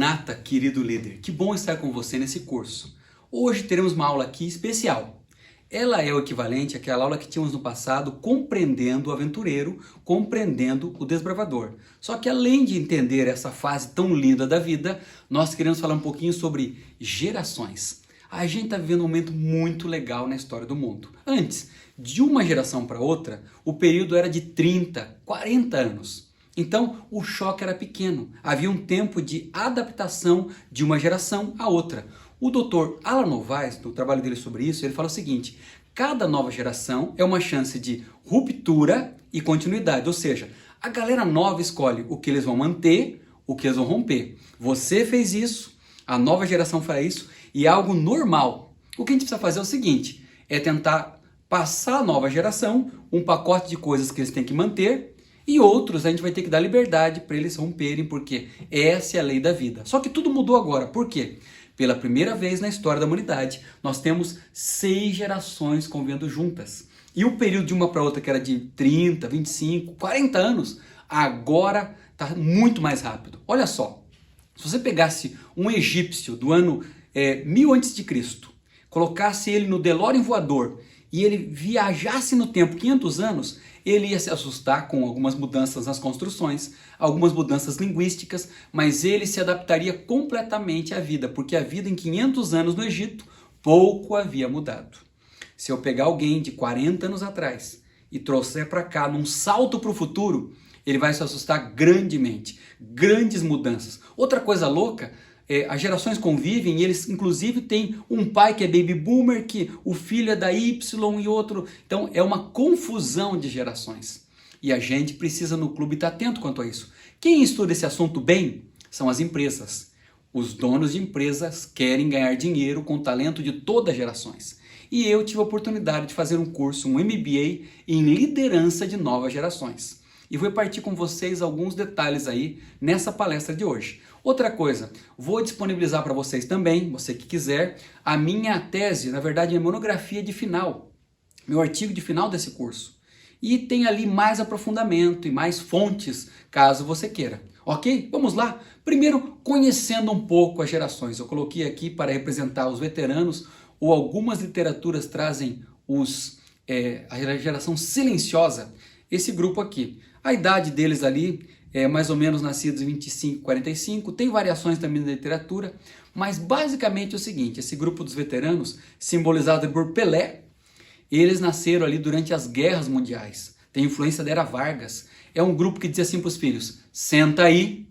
Maranata, querido líder, que bom estar com você nesse curso. Hoje teremos uma aula aqui especial. Ela é o equivalente àquela aula que tínhamos no passado, compreendendo o aventureiro, compreendendo o desbravador. Só que além de entender essa fase tão linda da vida, nós queremos falar um pouquinho sobre gerações. A gente está vivendo um momento muito legal na história do mundo. Antes, de uma geração para outra, o período era de 30, 40 anos. Então, o choque era pequeno. Havia um tempo de adaptação de uma geração à outra. O Dr. Alan Novaes, no trabalho dele sobre isso, ele fala o seguinte: cada nova geração é uma chance de ruptura e continuidade. Ou seja, a galera nova escolhe o que eles vão manter, o que eles vão romper. Você fez isso, a nova geração fará isso, e é algo normal. O que a gente precisa fazer é o seguinte: é tentar passar à nova geração um pacote de coisas que eles têm que manter, e outros a gente vai ter que dar liberdade para eles romperem, porque essa é a lei da vida. Só que tudo mudou agora. Por quê? Pela primeira vez na história da humanidade, nós temos 6 gerações convivendo juntas. E o período de uma para outra, que era de 30, 25, 40 anos, agora está muito mais rápido. Olha só, se você pegasse um egípcio do ano 1000 a.C., colocasse ele no DeLorean voador e ele viajasse no tempo 500 anos, ele ia se assustar com algumas mudanças nas construções, algumas mudanças linguísticas, mas ele se adaptaria completamente à vida, porque a vida em 500 anos no Egito pouco havia mudado. Se eu pegar alguém de 40 anos atrás e trouxer para cá num salto para o futuro, ele vai se assustar grandemente, grandes mudanças. Outra coisa louca, as gerações convivem e eles inclusive têm um pai que é baby boomer, que o filho é da Y e outro. Então é uma confusão de gerações. E a gente precisa no clube estar atento quanto a isso. Quem estuda esse assunto bem são as empresas. Os donos de empresas querem ganhar dinheiro com o talento de todas as gerações. E eu tive a oportunidade de fazer um curso, um MBA em liderança de novas gerações. E vou partir com vocês alguns detalhes aí nessa palestra de hoje. Outra coisa, vou disponibilizar para vocês também, você que quiser, a minha tese, na verdade, a monografia de final, meu artigo de final desse curso. E tem ali mais aprofundamento e mais fontes, caso você queira. Ok? Vamos lá? Primeiro, conhecendo um pouco as gerações. Eu coloquei aqui para representar os veteranos, ou algumas literaturas trazem a geração silenciosa, esse grupo aqui. A idade deles ali é mais ou menos nascidos em 25, 45, tem variações também na literatura, mas basicamente é o seguinte: esse grupo dos veteranos, simbolizado por Pelé, eles nasceram ali durante as guerras mundiais, tem influência da Era Vargas, é um grupo que dizia assim para os filhos: senta aí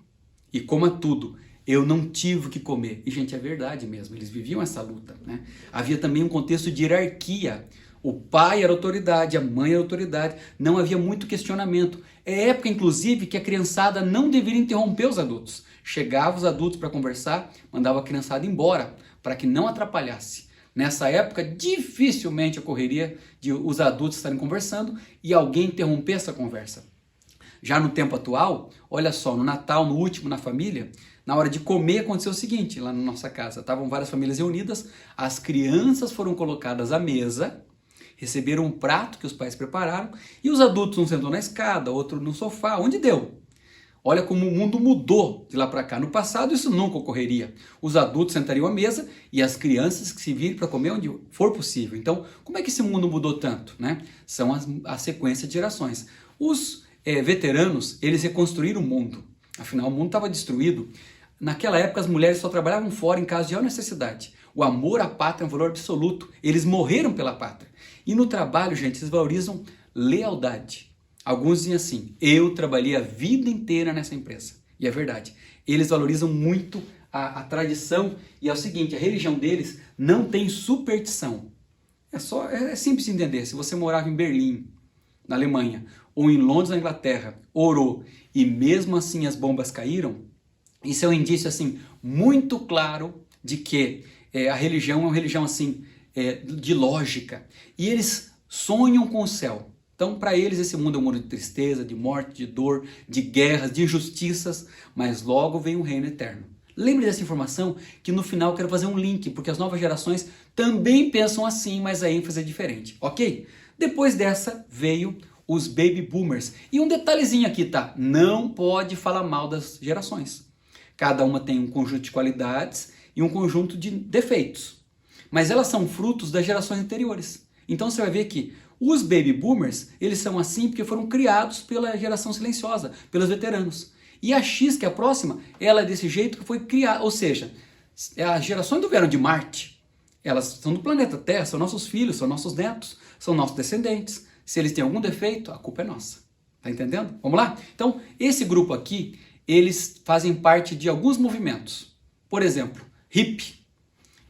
e coma tudo, eu não tive o que comer. E gente, é verdade mesmo, eles viviam essa luta, né? Havia também um contexto de hierarquia. O pai era autoridade, a mãe era autoridade, não havia muito questionamento. É época, inclusive, que a criançada não deveria interromper os adultos. Chegavam os adultos para conversar, mandava a criançada embora, para que não atrapalhasse. Nessa época, dificilmente ocorreria de os adultos estarem conversando e alguém interromper essa conversa. Já no tempo atual, olha só, no Natal, no último na família, na hora de comer aconteceu o seguinte, lá na nossa casa, estavam várias famílias reunidas, as crianças foram colocadas à mesa, receberam um prato que os pais prepararam e os adultos, um sentou na escada, outro no sofá, onde deu. Olha como o mundo mudou de lá para cá. No passado isso nunca ocorreria. Os adultos sentariam à mesa e as crianças que se virem para comer onde for possível. Então, como é que esse mundo mudou tanto, né? São a sequência de gerações. Os veteranos, eles reconstruíram o mundo. Afinal, o mundo estava destruído. Naquela época, as mulheres só trabalhavam fora em caso de real necessidade. O amor à pátria é um valor absoluto. Eles morreram pela pátria. E no trabalho, gente, eles valorizam lealdade. Alguns dizem assim: eu trabalhei a vida inteira nessa empresa. E é verdade. Eles valorizam muito a tradição. E é o seguinte, a religião deles não tem superstição. É simples de entender. Se você morava em Berlim, na Alemanha, ou em Londres, na Inglaterra, orou, e mesmo assim as bombas caíram, isso é um indício assim, muito claro de que a religião é uma religião assim, de lógica, e eles sonham com o céu. Então, para eles, esse mundo é um mundo de tristeza, de morte, de dor, de guerras, de injustiças, mas logo vem um reino eterno. Lembre dessa informação, que no final eu quero fazer um link, porque as novas gerações também pensam assim, mas a ênfase é diferente, ok? Depois dessa veio os baby boomers. E um detalhezinho aqui, tá? Não pode falar mal das gerações. Cada uma tem um conjunto de qualidades e um conjunto de defeitos. Mas elas são frutos das gerações anteriores. Então você vai ver que os baby boomers, eles são assim porque foram criados pela geração silenciosa, pelos veteranos. E a X, que é a próxima, ela é desse jeito que foi criada, ou seja, as gerações não vieram de Marte, elas são do planeta Terra, são nossos filhos, são nossos netos, são nossos descendentes. Se eles têm algum defeito, a culpa é nossa. Tá entendendo? Vamos lá? Então, esse grupo aqui, eles fazem parte de alguns movimentos. Por exemplo, hippie.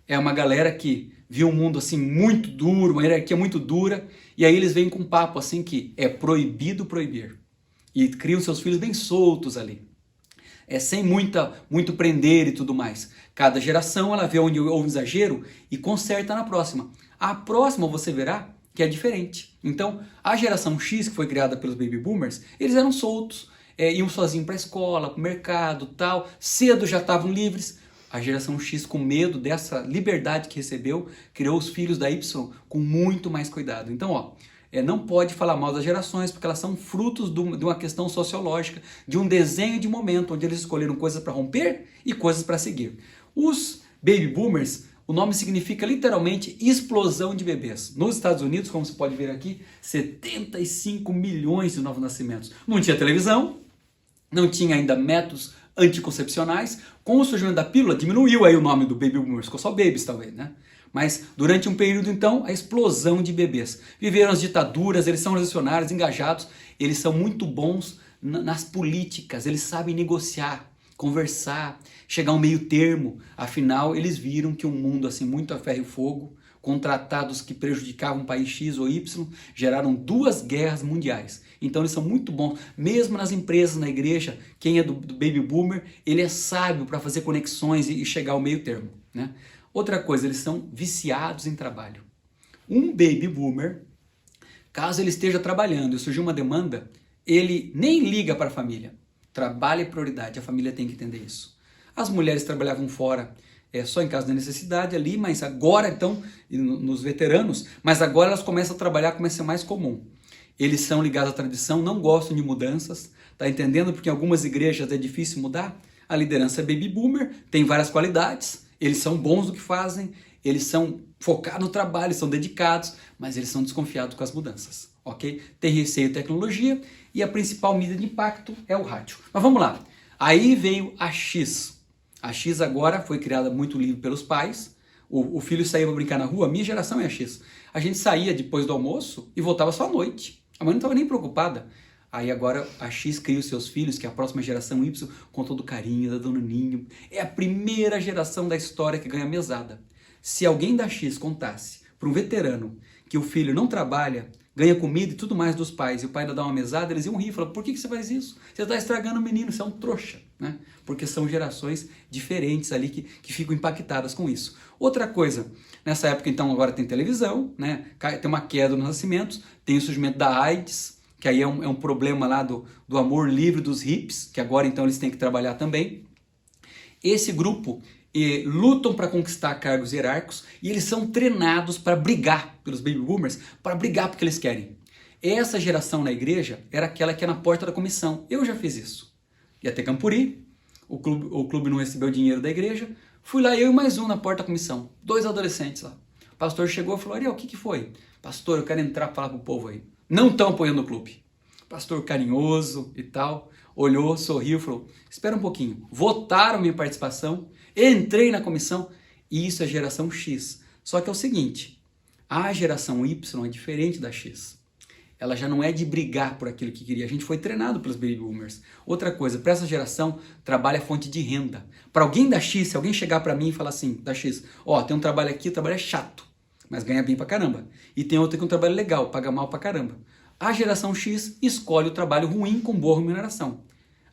É uma galera que viu um mundo assim muito duro, uma hierarquia muito dura, e aí eles vêm com um papo assim que é proibido proibir. E criam seus filhos bem soltos ali. Sem muito prender e tudo mais. Cada geração ela vê onde houve exagero e conserta na próxima. A próxima você verá que é diferente. Então, a geração X, que foi criada pelos baby boomers, eles eram soltos, iam sozinhos para a escola, para o mercado, tal, cedo já estavam livres. A geração X, com medo dessa liberdade que recebeu, criou os filhos da Y com muito mais cuidado. Então, não pode falar mal das gerações, porque elas são frutos de uma questão sociológica, de um desenho de momento, onde eles escolheram coisas para romper e coisas para seguir. Os baby boomers, o nome significa literalmente explosão de bebês. Nos Estados Unidos, como você pode ver aqui, 75 milhões de novos nascimentos. Não tinha televisão, não tinha ainda métodos anticoncepcionais. Com o surgimento da pílula, diminuiu aí o nome do baby boomers, ficou só babies talvez, né? Mas durante um período, então, a explosão de bebês. Viveram as ditaduras, eles são revolucionários, engajados, eles são muito bons nas políticas, eles sabem negociar, conversar, chegar a um meio termo. Afinal, eles viram que um mundo assim muito a ferro e fogo, com tratados que prejudicavam um país X ou Y, geraram 2 guerras mundiais. Então eles são muito bons, mesmo nas empresas, na igreja, quem é do baby boomer, ele é sábio para fazer conexões e chegar ao meio termo, né? Outra coisa, eles são viciados em trabalho. Um baby boomer, caso ele esteja trabalhando e surgir uma demanda, ele nem liga para a família. Trabalho é prioridade, a família tem que entender isso. As mulheres trabalhavam fora, só em caso da necessidade ali, mas agora então, nos veteranos, mas agora elas começam a trabalhar, começa a ser mais comum. Eles são ligados à tradição, não gostam de mudanças, tá entendendo? Porque em algumas igrejas é difícil mudar. A liderança é baby boomer, tem várias qualidades, eles são bons no que fazem, eles são focados no trabalho, são dedicados, mas eles são desconfiados com as mudanças, ok? Tem receio de tecnologia e a principal mídia de impacto é o rádio. Mas vamos lá, aí veio a X. A X agora foi criada muito livre pelos pais, o filho saía para brincar na rua, a minha geração é a X. A gente saía depois do almoço e voltava só à noite, a mãe não estava nem preocupada. Aí agora a X cria os seus filhos, que é a próxima geração Y, com todo o carinho da Dona Ninho. É a primeira geração da história que ganha mesada. Se alguém da X contasse para um veterano que o filho não trabalha, ganha comida e tudo mais dos pais, e o pai ainda dá uma mesada, eles iam rir, falar, por que você faz isso? Você está estragando o menino, você é um trouxa, né? Porque são gerações diferentes ali que ficam impactadas com isso. Outra coisa, nessa época então agora tem televisão, né? Tem uma queda nos nascimentos, tem o surgimento da AIDS, que aí é um problema lá do amor livre dos hippies, que agora então eles têm que trabalhar também. Esse grupo lutam para conquistar cargos hierárquicos e eles são treinados para brigar pelos baby boomers, para brigar porque eles querem. Essa geração na igreja era aquela que é na porta da comissão. Eu já fiz isso. Ia ter Campuri, o clube não recebeu dinheiro da igreja, fui lá eu e mais um na porta da comissão, 2 adolescentes lá. O pastor chegou e falou, Ariel, o que foi? Pastor, eu quero entrar para falar pro povo aí. Não estão apoiando o clube. Pastor carinhoso e tal, olhou, sorriu, falou, espera um pouquinho. Votaram minha participação, entrei na comissão e isso é geração X. Só que é o seguinte, a geração Y é diferente da X. Ela já não é de brigar por aquilo que queria. A gente foi treinado pelos baby boomers. Outra coisa, para essa geração, trabalho é fonte de renda. Para alguém da X, se alguém chegar para mim e falar assim, da X, tem um trabalho aqui, o trabalho é chato, mas ganha bem pra caramba. E tem outro que é um trabalho legal, paga mal pra caramba. A geração X escolhe o trabalho ruim com boa remuneração.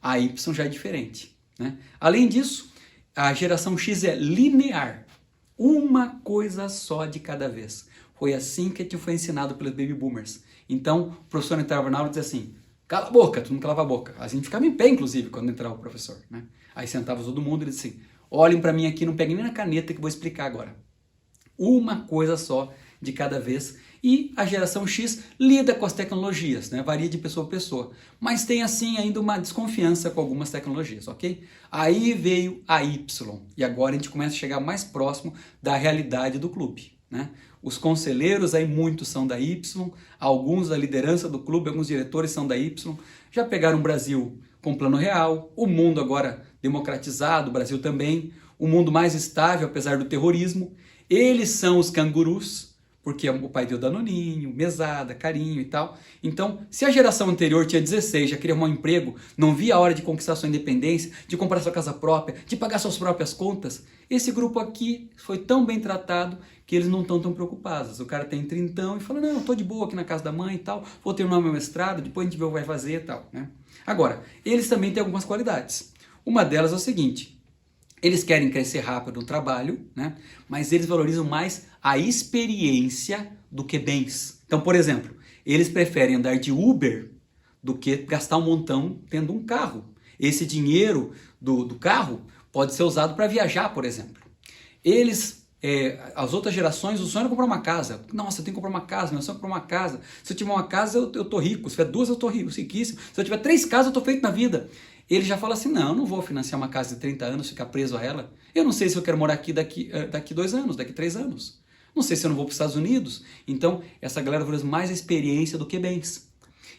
A Y já é diferente, né? Além disso, a geração X é linear. Uma coisa só de cada vez. Foi assim que te foi ensinado pelos baby boomers. Então, o professor entrava na aula e dizia assim, cala a boca, todo mundo calava a boca. A gente ficava em pé, inclusive, quando entrava o professor, né? Aí sentava todo mundo e dizia assim, olhem para mim aqui, não peguem nem na caneta que eu vou explicar agora. Uma coisa só de cada vez. E a geração X lida com as tecnologias, né? Varia de pessoa a pessoa. Mas tem assim ainda uma desconfiança com algumas tecnologias, ok? Aí veio a Y. E agora a gente começa a chegar mais próximo da realidade do clube, né? Os conselheiros aí, muitos são da Y, alguns da liderança do clube, alguns diretores são da Y. Já pegaram o Brasil com plano real, o mundo agora democratizado, o Brasil também, o mundo mais estável apesar do terrorismo. Eles são os cangurus, porque o pai deu danoninho, mesada, carinho e tal. Então, se a geração anterior tinha 16, já queria arrumar um emprego, não via a hora de conquistar sua independência, de comprar sua casa própria, de pagar suas próprias contas, esse grupo aqui foi tão bem tratado que eles não estão tão preocupados. O cara tem 30 e fala, não, eu tô de boa aqui na casa da mãe e tal, vou terminar meu mestrado, depois a gente vê o que vai fazer e tal, né? Agora, eles também têm algumas qualidades. Uma delas é o seguinte: eles querem crescer rápido no trabalho, né? Mas eles valorizam mais a experiência do que bens. Então, por exemplo, eles preferem andar de Uber do que gastar um montão tendo um carro. Esse dinheiro do carro pode ser usado para viajar, por exemplo. As outras gerações, o sonho era comprar uma casa. Nossa, eu tenho que comprar uma casa, meu sonho é comprar uma casa. Se eu tiver uma casa, eu tô rico. Se tiver duas, eu tô riquíssimo. Se eu tiver 3 casas, eu tô feito na vida. Ele já fala assim, não, eu não vou financiar uma casa de 30 anos, ficar preso a ela. Eu não sei se eu quero morar aqui daqui 2 anos, daqui 3 anos. Não sei se eu não vou para os Estados Unidos. Então, essa galera valoriza mais a experiência do que bens.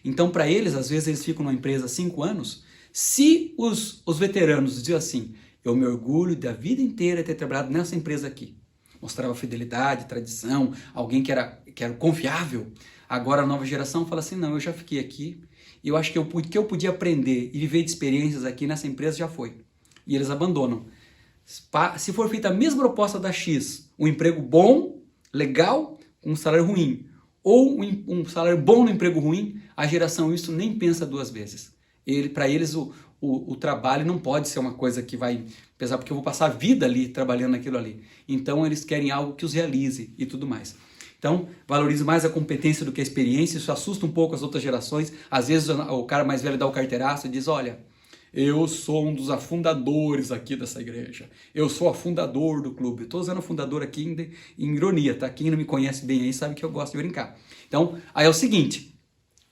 Então, para eles, às vezes, eles ficam numa empresa 5 anos. Se os veteranos diziam assim, eu me orgulho da vida inteira ter trabalhado nessa empresa aqui. Mostrava fidelidade, tradição, alguém que era confiável. Agora a nova geração fala assim, não, eu já fiquei aqui, e eu acho que o que eu podia aprender e viver de experiências aqui nessa empresa já foi. E eles abandonam. Se for feita a mesma proposta da X, um emprego bom, legal, com um salário ruim, ou um salário bom no emprego ruim, a geração isso nem pensa 2 vezes. Para eles o trabalho não pode ser uma coisa que vai pesar, porque eu vou passar a vida ali trabalhando naquilo ali. Então eles querem algo que os realize e tudo mais. Então, valoriza mais a competência do que a experiência, isso assusta um pouco as outras gerações. Às vezes o cara mais velho dá o carteiraço e diz, olha, eu sou um dos afundadores aqui dessa igreja. Eu sou afundador do clube. Estou usando fundador aqui em ironia, tá? Quem não me conhece bem aí sabe que eu gosto de brincar. Então, aí é o seguinte,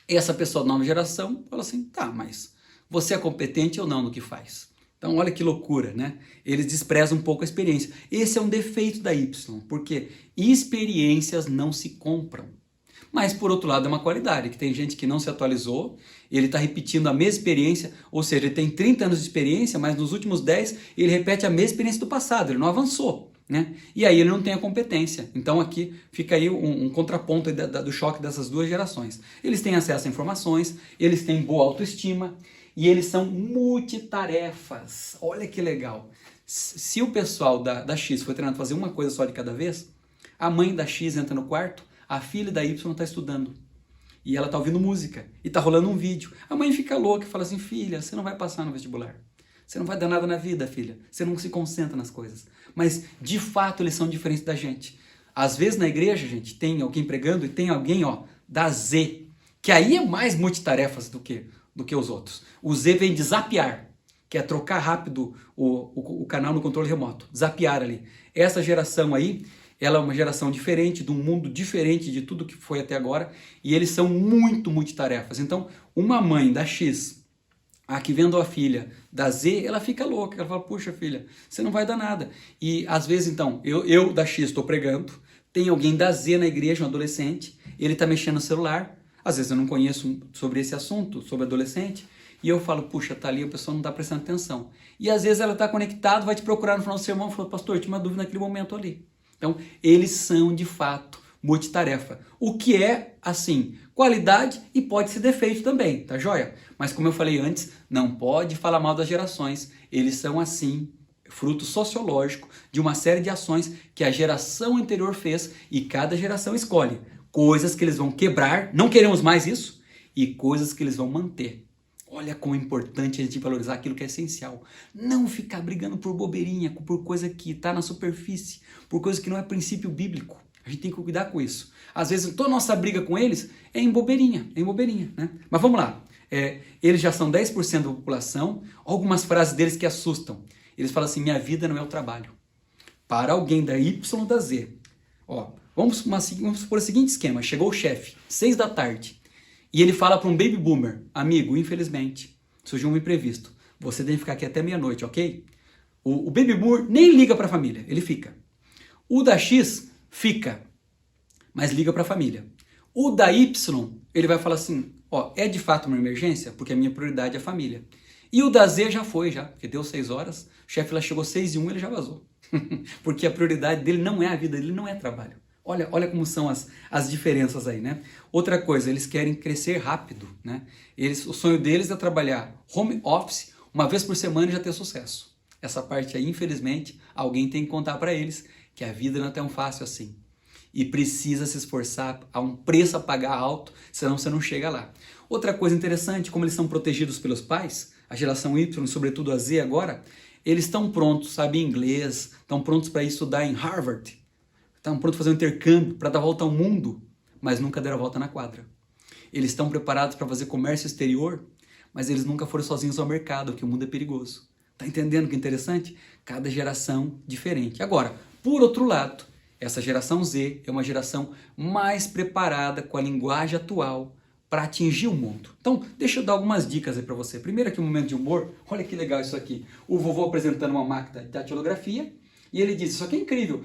essa pessoa da nova geração fala assim, tá, mas você é competente ou não no que faz? Então, olha que loucura, né? Eles desprezam um pouco a experiência. Esse é um defeito da Y, porque experiências não se compram. Mas, por outro lado, é uma qualidade, que tem gente que não se atualizou, ele está repetindo a mesma experiência, ou seja, ele tem 30 anos de experiência, mas nos últimos 10 ele repete a mesma experiência do passado, ele não avançou, né? E aí ele não tem a competência. Então aqui fica aí um contraponto aí do choque dessas 2 gerações. Eles têm acesso a informações, eles têm boa autoestima, e eles são multitarefas. Olha que legal. Se o pessoal da X foi treinado a fazer uma coisa só de cada vez, a mãe da X entra no quarto, a filha da Y está estudando. E ela está ouvindo música. E está rolando um vídeo. A mãe fica louca e fala assim, filha, você não vai passar no vestibular. Você não vai dar nada na vida, filha. Você não se concentra nas coisas. Mas, de fato, eles são diferentes da gente. Às vezes na igreja, gente, tem alguém pregando e tem alguém, da Z. Que aí é mais multitarefas do que os outros. O Z vem de zapear, que é trocar rápido o canal no controle remoto. Zapear ali. Essa geração aí, ela é uma geração diferente, de um mundo diferente de tudo que foi até agora, e eles são muito multitarefas. Então, uma mãe da X, aqui vendo a filha da Z, ela fica louca, ela fala, puxa filha, você não vai dar nada. E às vezes então, eu da X estou pregando, tem alguém da Z na igreja, um adolescente, ele está mexendo no celular, às vezes eu não conheço sobre esse assunto, sobre adolescente, e eu falo, puxa, tá ali, a pessoa não está prestando atenção. E às vezes ela está conectada, vai te procurar no final do sermão, fala, pastor, eu tinha uma dúvida naquele momento ali. Então, eles são, de fato, multitarefa. O que é, assim, qualidade e pode ser defeito também, tá joia? Mas, como eu falei antes, não pode falar mal das gerações. Eles são, assim, fruto sociológico de uma série de ações que a geração anterior fez e cada geração escolhe. Coisas que eles vão quebrar, não queremos mais isso, e coisas que eles vão manter. Olha como é importante a gente valorizar aquilo que é essencial. Não ficar brigando por bobeirinha, por coisa que está na superfície, por coisa que não é princípio bíblico. A gente tem que cuidar com isso. Às vezes, toda a nossa briga com eles é em bobeirinha, né? Mas vamos lá. Eles já são 10% da população. Algumas frases deles que assustam. Eles falam assim, minha vida não é o trabalho. Para alguém da Y ou da Z. Vamos supor o seguinte esquema, chegou o chefe, 6 da tarde, e ele fala para um baby boomer, amigo, infelizmente, surgiu um imprevisto, você tem que ficar aqui até meia-noite, ok? O baby boomer nem liga para a família, ele fica. O da X fica, mas liga para a família. O da Y, ele vai falar assim, ó, é de fato uma emergência, porque a minha prioridade é a família. E o da Z já foi, porque deu 6 horas, o chefe lá chegou 6:01, ele já vazou. Porque a prioridade dele não é a vida, dele não é trabalho. Olha como são as diferenças aí, né? Outra coisa, eles querem crescer rápido, né? O sonho deles é trabalhar home office uma vez por semana e já ter sucesso. Essa parte aí, infelizmente, alguém tem que contar para eles que a vida não é tão fácil assim. E precisa se esforçar, há um preço a pagar alto, senão você não chega lá. Outra coisa interessante, como eles são protegidos pelos pais, a geração Y, sobretudo a Z agora, eles estão prontos, sabem inglês, estão prontos para estudar em Harvard, estão prontos para fazer um intercâmbio, para dar volta ao mundo, mas nunca deram a volta na quadra. Eles estão preparados para fazer comércio exterior, mas eles nunca foram sozinhos ao mercado, porque o mundo é perigoso. Tá entendendo que interessante? Cada geração diferente. Agora, por outro lado, essa geração Z é uma geração mais preparada com a linguagem atual para atingir o mundo. Então, deixa eu dar algumas dicas aí para você. Primeiro aqui um momento de humor. Olha que legal isso aqui. O vovô apresentando uma máquina de datilografia e ele diz, isso aqui é incrível,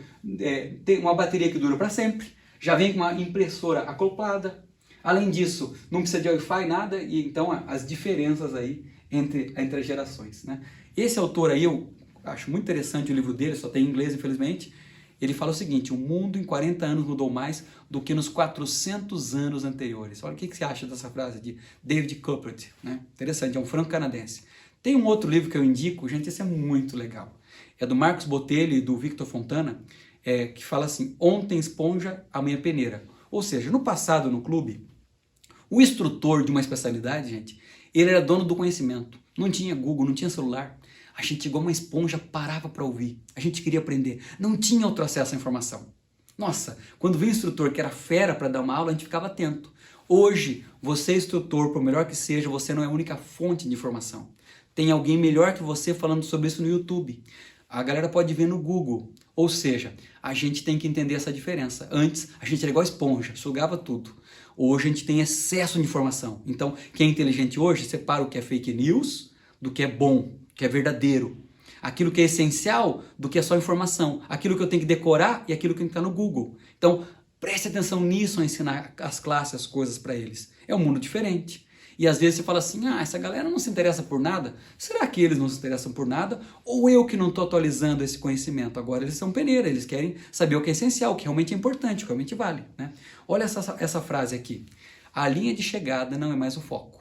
tem uma bateria que dura para sempre, já vem com uma impressora acoplada, além disso, não precisa de Wi-Fi, nada, e então as diferenças aí entre as gerações, né? Esse autor aí, eu acho muito interessante o livro dele, só tem em inglês, infelizmente. Ele fala o seguinte, o mundo em 40 anos mudou mais do que nos 400 anos anteriores. Olha o que você acha dessa frase de David Coppert, né? Interessante, é um franco-canadense. Tem um outro livro que eu indico, gente, esse é muito legal. É do Marcos Botelho e do Victor Fontana, que fala assim, ontem esponja, amanhã peneira. Ou seja, no passado, no clube, o instrutor de uma especialidade, gente, ele era dono do conhecimento. Não tinha Google, não tinha celular. A gente, igual uma esponja, parava para ouvir. A gente queria aprender. Não tinha outro acesso à informação. Nossa, quando veio o instrutor que era fera para dar uma aula, a gente ficava atento. Hoje, você instrutor, por melhor que seja, você não é a única fonte de informação. Tem alguém melhor que você falando sobre isso no YouTube. A galera pode ver no Google. Ou seja, a gente tem que entender essa diferença. Antes, a gente era igual esponja, sugava tudo. Hoje, a gente tem excesso de informação. Então, quem é inteligente hoje, separa o que é fake news do que é bom, que é verdadeiro. Aquilo que é essencial do que é só informação. Aquilo que eu tenho que decorar e aquilo que tem que estar no Google. Então, preste atenção nisso, a ensinar as classes, as coisas para eles. É um mundo diferente. E às vezes você fala assim, essa galera não se interessa por nada. Será que eles não se interessam por nada? Ou eu que não estou atualizando esse conhecimento? Agora eles são peneira, eles querem saber o que é essencial, o que realmente é importante, o que realmente vale, né? Olha essa frase aqui. A linha de chegada não é mais o foco.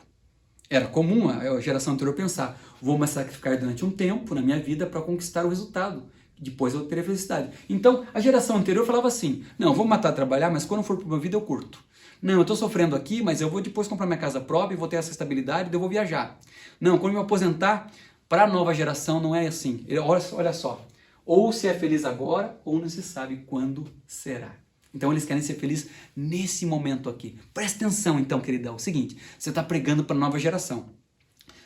Era comum a geração anterior pensar, vou me sacrificar durante um tempo na minha vida para conquistar o resultado. Depois eu terei felicidade. Então, a geração anterior falava assim, não, vou matar trabalhar, mas quando for para uma vida eu curto. Não, eu estou sofrendo aqui, mas eu vou depois comprar minha casa própria e vou ter essa estabilidade e eu vou viajar. Não, quando eu me aposentar, para a nova geração não é assim. Olha só, ou se é feliz agora, ou não se sabe quando será. Então eles querem ser felizes nesse momento aqui. Presta atenção então, queridão. É o seguinte, você está pregando para a nova geração.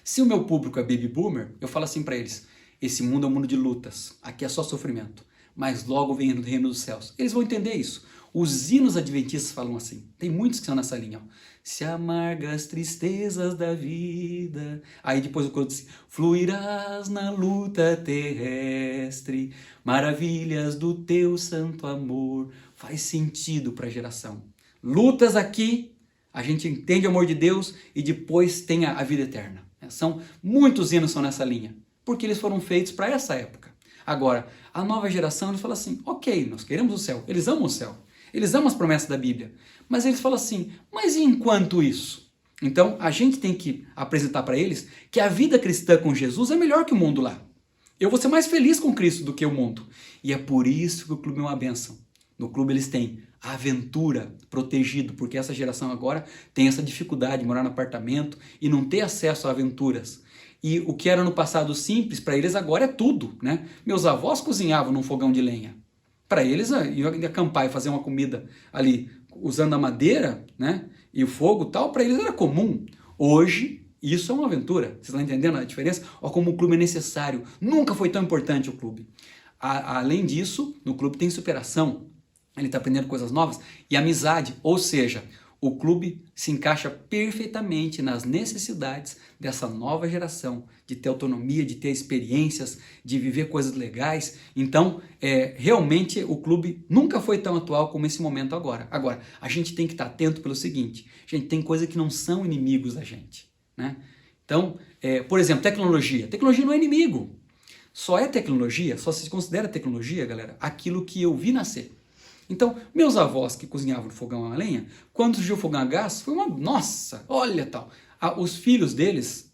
Se o meu público é baby boomer, eu falo assim para eles, esse mundo é um mundo de lutas, aqui é só sofrimento, mas logo vem o reino dos céus. Eles vão entender isso. Os hinos adventistas falam assim, tem muitos que são nessa linha, ó. Se amargas tristezas da vida, aí depois o coro diz, fluirás na luta terrestre, maravilhas do teu santo amor. Faz sentido para a geração. Lutas aqui, a gente entende o amor de Deus e depois tem a vida eterna. Muitos hinos são nessa linha, porque eles foram feitos para essa época. Agora, a nova geração, eles falam assim, ok, nós queremos o céu, eles amam o céu, eles amam as promessas da Bíblia, mas eles falam assim, mas e enquanto isso? Então, a gente tem que apresentar para eles que a vida cristã com Jesus é melhor que o mundo lá. Eu vou ser mais feliz com Cristo do que o mundo. E é por isso que o clube é uma bênção. No clube eles têm a aventura protegido, porque essa geração agora tem essa dificuldade de morar no apartamento e não ter acesso a aventuras. E o que era no passado simples, para eles agora é tudo, né? Meus avós cozinhavam num fogão de lenha. Para eles, ir acampar e fazer uma comida ali, usando a madeira, né? E o fogo e tal, para eles era comum. Hoje, isso é uma aventura. Vocês estão entendendo a diferença? Olha como o clube é necessário. Nunca foi tão importante o clube. Além disso, no clube tem superação. ele está aprendendo coisas novas, e amizade, ou seja, o clube se encaixa perfeitamente nas necessidades dessa nova geração, de ter autonomia, de ter experiências, de viver coisas legais. Então, realmente o clube nunca foi tão atual como esse momento agora. Agora, a gente tem que estar atento pelo seguinte, gente, tem coisas que não são inimigos da gente, né? Então, por exemplo, tecnologia. Tecnologia não é inimigo. Só é tecnologia, só se considera tecnologia, galera, aquilo que eu vi nascer. Então, meus avós que cozinhavam no fogão a lenha, quando surgiu o fogão a gás, foi uma... Nossa, olha tal. Os filhos deles,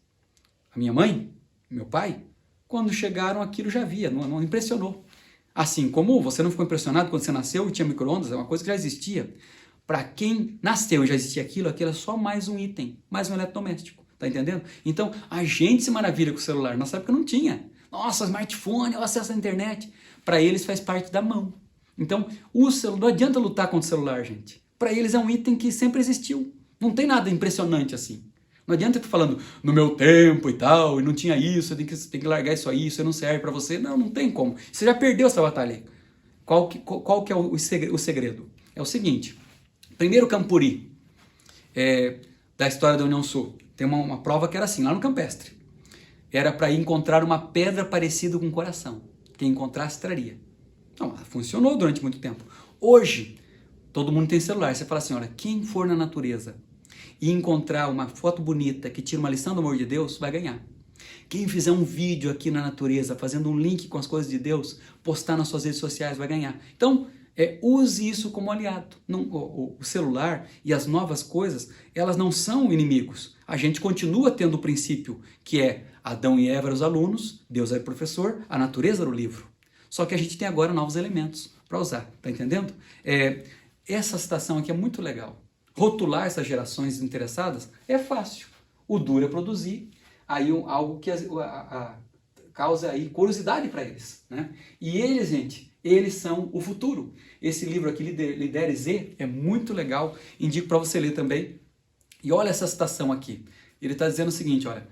a minha mãe, meu pai, quando chegaram aquilo já havia, não impressionou. Assim como você não ficou impressionado quando você nasceu e tinha micro-ondas, é uma coisa que já existia. Para quem nasceu e já existia aquilo é só mais um item, mais um eletrodoméstico. Tá entendendo? Então, a gente se maravilha com o celular. Nossa época não tinha. Nossa, smartphone, o acesso à internet. Para eles faz parte da mão. Então, o celular, não adianta lutar contra o celular, gente. Para eles é um item que sempre existiu. Não tem nada impressionante assim. Não adianta eu falando, no meu tempo e tal, e não tinha isso, tem que largar isso aí, isso não serve para você. Não tem como. Você já perdeu essa batalha. Qual que é o segredo? É o seguinte. Primeiro Campuri, da história da União Sul. Tem uma prova que era assim, lá no Campestre. Era para ir encontrar uma pedra parecida com um coração. Quem encontrasse traria. Então, funcionou durante muito tempo. Hoje, todo mundo tem celular. Você fala assim, olha, quem for na natureza e encontrar uma foto bonita que tira uma lição do amor de Deus, vai ganhar. Quem fizer um vídeo aqui na natureza, fazendo um link com as coisas de Deus, postar nas suas redes sociais, vai ganhar. Então, use isso como aliado. O celular e as novas coisas, elas não são inimigos. A gente continua tendo o princípio que é Adão e Eva eram os alunos, Deus era o professor, a natureza era o livro. Só que a gente tem agora novos elementos para usar, tá entendendo? Essa citação aqui é muito legal. Rotular essas gerações interessadas é fácil. O duro é produzir aí algo que causa aí curiosidade para eles, né? E eles, gente, eles são o futuro. Esse livro aqui, Lidere Z, é muito legal, indico para você ler também. E olha essa citação aqui. Ele está dizendo o seguinte, olha,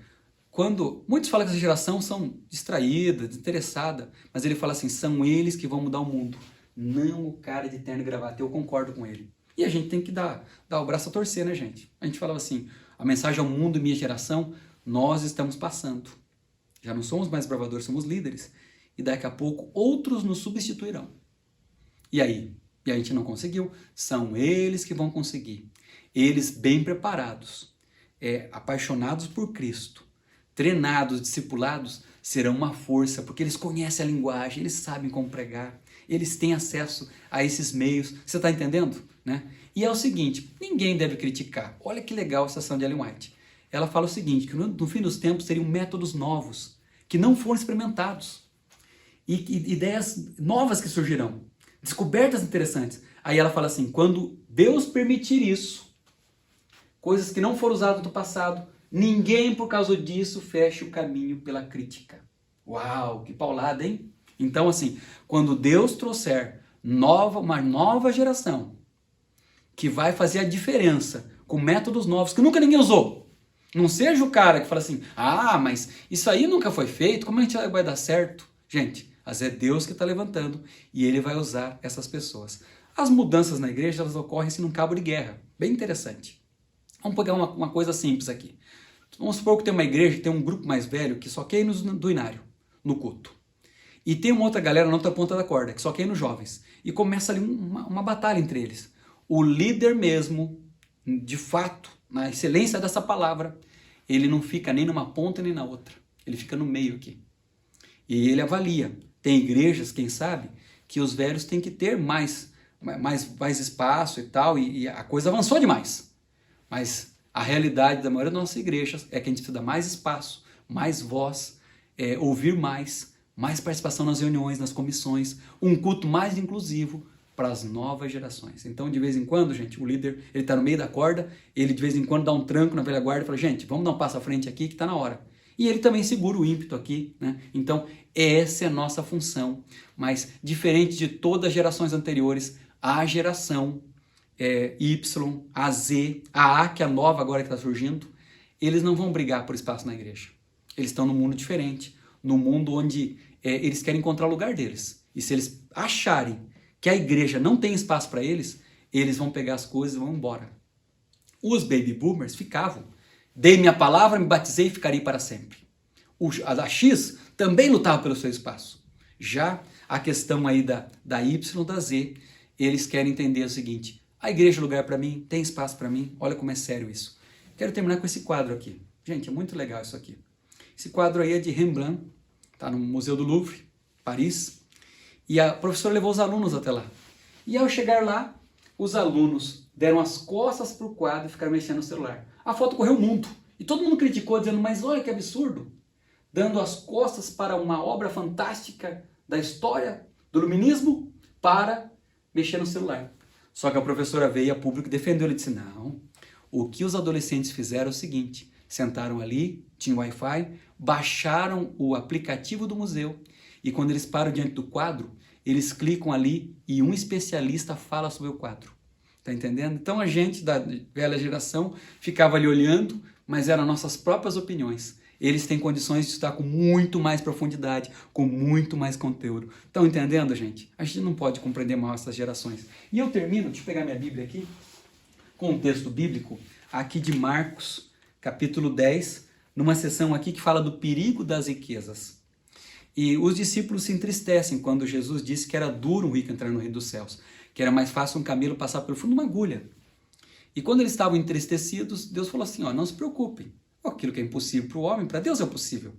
quando muitos falam que essa geração são distraída, desinteressada, mas ele fala assim, são eles que vão mudar o mundo, não o cara de terno e gravata. Eu concordo com ele. E a gente tem que dar o braço a torcer, né, gente? A gente falava assim, a mensagem ao mundo, minha geração, nós estamos passando. Já não somos mais bravadores, somos líderes. E daqui a pouco outros nos substituirão. E aí? E a gente não conseguiu? São eles que vão conseguir. Eles bem preparados, apaixonados por Cristo, treinados, discipulados, serão uma força, porque eles conhecem a linguagem, eles sabem como pregar, eles têm acesso a esses meios. Você está entendendo? Né? E é o seguinte, ninguém deve criticar. Olha que legal a citação de Ellen White. Ela fala o seguinte, que no fim dos tempos seriam métodos novos, que não foram experimentados. E ideias novas que surgirão, descobertas interessantes. Aí ela fala assim, quando Deus permitir isso, coisas que não foram usadas no passado, ninguém por causa disso feche o caminho pela crítica. Uau, que paulada, hein? Então assim, quando Deus trouxer uma nova geração, que vai fazer a diferença com métodos novos que nunca ninguém usou, não seja o cara que fala assim, mas isso aí nunca foi feito, como a gente vai dar certo? Gente, mas é Deus que está levantando e Ele vai usar essas pessoas. As mudanças na igreja, elas ocorrem assim num cabo de guerra. Bem interessante. Vamos pegar uma coisa simples aqui. Vamos supor que tem uma igreja que tem um grupo mais velho que só quer ir do inário, no culto. E tem uma outra galera na outra ponta da corda, que só quer ir nos jovens. E começa ali uma batalha entre eles. O líder mesmo, de fato, na excelência dessa palavra, ele não fica nem numa ponta nem na outra. Ele fica no meio aqui. E ele avalia. Tem igrejas, quem sabe, que os velhos têm que ter mais espaço e tal, e a coisa avançou demais. Mas a realidade da maioria das nossas igrejas é que a gente precisa dar mais espaço, mais voz, ouvir mais participação nas reuniões, nas comissões, um culto mais inclusivo para as novas gerações. Então, de vez em quando, gente, o líder, ele está no meio da corda, ele de vez em quando dá um tranco na velha guarda e fala, gente, vamos dar um passo à frente aqui que está na hora. E ele também segura o ímpeto aqui, né? Então, essa é a nossa função. Mas, diferente de todas as gerações anteriores, a geração Y, a Z, a A, que é a nova agora que está surgindo, eles não vão brigar por espaço na igreja. Eles estão num mundo diferente, num mundo onde eles querem encontrar o lugar deles. E se eles acharem que a igreja não tem espaço para eles, eles vão pegar as coisas e vão embora. Os baby boomers ficavam. Dei minha palavra, me batizei e ficarei para sempre. A da X também lutava pelo seu espaço. Já a questão aí da Y, da Z, eles querem entender o seguinte: a igreja é lugar para mim, tem espaço para mim, olha como é sério isso. Quero terminar com esse quadro aqui. Gente, é muito legal isso aqui. Esse quadro aí é de Rembrandt, está no Museu do Louvre, Paris, e a professora levou os alunos até lá. E ao chegar lá, os alunos deram as costas para o quadro e ficaram mexendo no celular. A foto correu o mundo, e todo mundo criticou, dizendo, mas olha que absurdo, dando as costas para uma obra fantástica da história do iluminismo para mexer no celular. Só que a professora veio a público e defendeu, ele disse, não, o que os adolescentes fizeram é o seguinte, sentaram ali, tinha Wi-Fi, baixaram o aplicativo do museu e quando eles param diante do quadro, eles clicam ali e um especialista fala sobre o quadro. Tá entendendo? Então a gente da velha geração ficava ali olhando, mas eram nossas próprias opiniões. Eles têm condições de estudar com muito mais profundidade, com muito mais conteúdo. Estão entendendo, gente? A gente não pode compreender mal essas gerações. E eu termino, deixa eu pegar minha Bíblia aqui, com um texto bíblico, aqui de Marcos, capítulo 10, numa seção aqui que fala do perigo das riquezas. E os discípulos se entristecem quando Jesus disse que era duro um rico entrar no reino dos céus, que era mais fácil um camelo passar pelo fundo de uma agulha. E quando eles estavam entristecidos, Deus falou assim, ó, não se preocupem, aquilo que é impossível para o homem, para Deus é possível.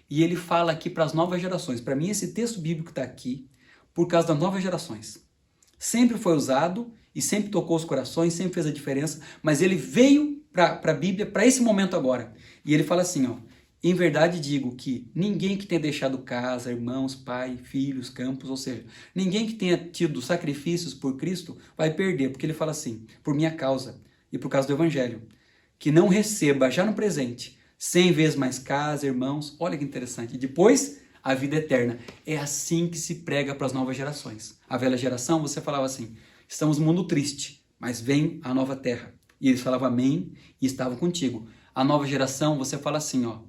E ele fala aqui para as novas gerações. Para mim, esse texto bíblico está aqui por causa das novas gerações. Sempre foi usado e sempre tocou os corações, sempre fez a diferença, mas ele veio para a Bíblia, para esse momento agora. E ele fala assim, ó, em verdade digo que ninguém que tenha deixado casa, irmãos, pai, filhos, campos, ou seja, ninguém que tenha tido sacrifícios por Cristo vai perder, porque ele fala assim, por minha causa e por causa do Evangelho, que não receba já no presente 100 vezes mais casa, irmãos, olha que interessante, e depois a vida eterna. É assim que se prega para as novas gerações. A velha geração, você falava assim, estamos num mundo triste, mas vem a nova terra. E eles falavam amém e estavam contigo. A nova geração, você fala assim, ó,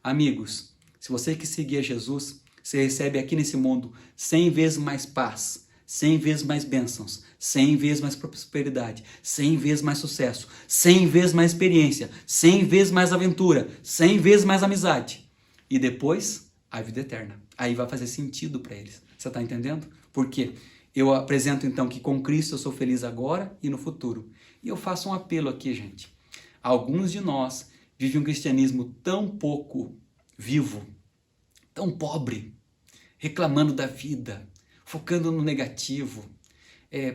amigos, se você que seguir a Jesus, você recebe aqui nesse mundo 100 vezes mais paz, 100 vezes mais bênçãos, 100 vezes mais prosperidade, 100 vezes mais sucesso, 100 vezes mais experiência, 100 vezes mais aventura, 100 vezes mais amizade. E depois, a vida eterna. Aí vai fazer sentido para eles. Você está entendendo? Por quê? Eu apresento então que com Cristo eu sou feliz agora e no futuro. E eu faço um apelo aqui, gente. Alguns de nós vivem um cristianismo tão pouco vivo, tão pobre, reclamando da vida, focando no negativo.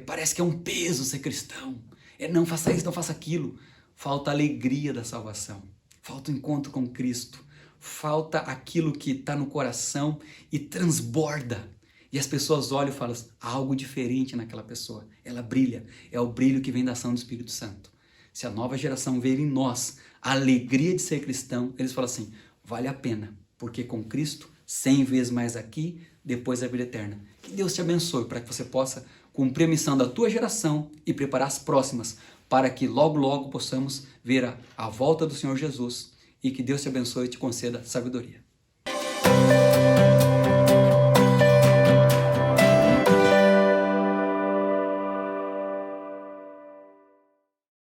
Parece que é um peso ser cristão. Não faça isso, não faça aquilo. Falta a alegria da salvação. Falta o encontro com Cristo. Falta aquilo que está no coração e transborda. E as pessoas olham e falam, há algo diferente naquela pessoa. Ela brilha. É o brilho que vem da ação do Espírito Santo. Se a nova geração ver em nós a alegria de ser cristão, eles falam assim, vale a pena. Porque com Cristo, 100 vezes mais aqui, depois a vida eterna. Que Deus te abençoe para que você possa cumprir a missão da tua geração e preparar as próximas para que logo, logo possamos ver a volta do Senhor Jesus e que Deus te abençoe e te conceda sabedoria.